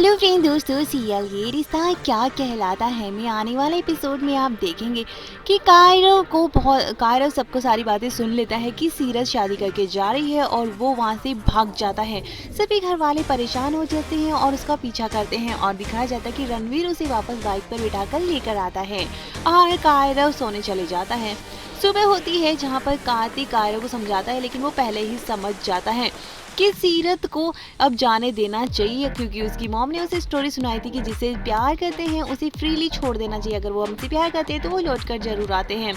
Hello friend दोस्तों, serial ये रिश्ता क्या कहलाता है में आने वाले एपिसोड में आप देखेंगे कि कायरो सबको सारी बातें सुन लेता है कि सीरत शादी करके जा रही है और वो वहाँ से भाग जाता है। सभी घर वाले परेशान हो जाते हैं और उसका पीछा करते हैं और दिखाया जाता है कि रणवीर उसे वापस बाइक पर बिठाकर लेकर आता है और कायरो सोने चले जाता है। सुबह होती है जहाँ पर कार्तिक कायरो को समझाता है, लेकिन वो पहले ही समझ जाता है कि सीरत को अब जाने देना चाहिए, क्योंकि उसकी मॉम ने उसे स्टोरी सुनाई थी कि जिसे प्यार करते हैं उसे फ्रीली छोड़ देना चाहिए। अगर वो हमसे प्यार करते हैं तो वो लौट कर जरूर आते हैं।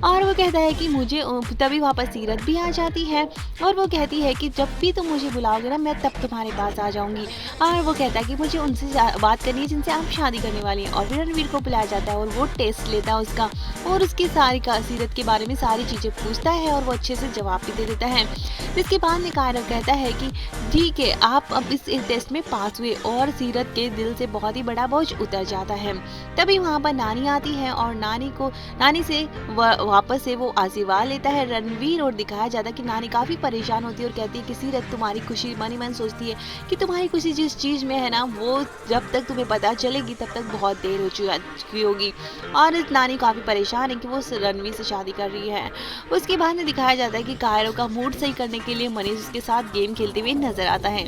और वो कहता है कि मुझे तभी वापस सीरत भी आ जाती है और वो कहती है कि जब भी तुम मुझे बुलाओगे ना, मैं तब तुम्हारे पास आ जाऊंगी। और वो कहता है कि मुझे उनसे बात करनी है जिनसे आप शादी करने वाली हैं। और फिर रणवीर को बुलाया जाता है और वो टेस्ट लेता है उसका और उसकी सारी सीरत के बारे में सारी चीज़ें पूछता है और वो अच्छे से जवाब भी दे देता है। जिसके बाद में कायरव कहता है कि ठीक है, आप अब इस टेस्ट में पास हुए और सीरत के दिल से बहुत ही बड़ा बोझ उतर जाता है। तभी वहाँ पर नानी आती है और नानी से वापस से वो आशीर्वाद लेता है रणवीर। और दिखाया जाता है कि नानी काफ़ी परेशान होती है और कहती है कि सीरत, तुम्हारी खुशी मन ही मन सोचती है कि तुम्हारी खुशी जिस चीज़ में है ना, वो जब तक तुम्हें पता चलेगी तब तक बहुत देर हो चुकी होगी। और इस नानी काफ़ी परेशान है कि वो रणवीर से शादी कर रही है। उसके बाद में दिखाया जाता है कि कायरो का मूड सही करने के लिए मनीष उसके साथ गेम खेलते हुए नजर आता है।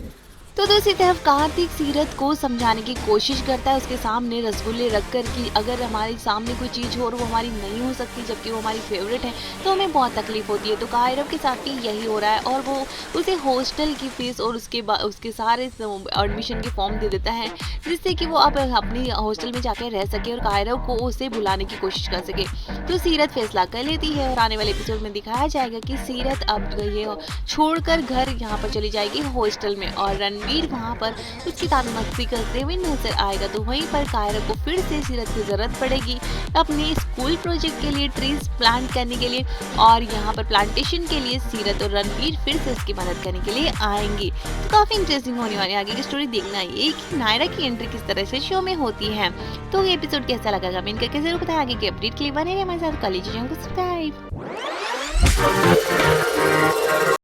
तो दूसरी तरफ कार्तिक सीरत को समझाने की कोशिश करता है उसके सामने रसगुल्ले रखकर कि अगर हमारे सामने कोई चीज़ हो और वो हमारी नहीं हो सकती, जबकि वो हमारी फेवरेट है, तो हमें बहुत तकलीफ होती है। तो कायरव के साथ भी यही हो रहा है और वो उसे हॉस्टल की फीस और उसके सारे एडमिशन के फॉर्म दे देता है, जिससे कि वो अब अपनी हॉस्टल में जाकर रह सके और कायरव को उसे बुलाने की कोशिश कर सके। तो सीरत फैसला कर लेती है और आने वाले एपिसोड में दिखाया जाएगा कि सीरत अब ये छोड़कर घर यहाँ पर चली जाएगी हॉस्टल में और रणवीर वहाँ पर उसकी तानामस्ती करते हुए नजर आएगा। तो वहीं पर कायरा को फिर से सीरत की जरूरत पड़ेगी अपने स्कूल प्रोजेक्ट के लिए, ट्रीज प्लांट करने के लिए, और यहाँ पर प्लांटेशन के लिए सीरत और रणवीर फिर से उसकी मदद करने के लिए आएंगे। तो काफी इंटरेस्टिंग होने वाली आगे की स्टोरी देखना ये कि नायरा की एंट्री किस तरह से शो में होती है। तो ये एपिसोड कैसा लगा कमेंट करके जरूर बताएं। आगे की अपडेट के लिए बने रहिए हमारे साथ, कर लीजिए सब्सक्राइब।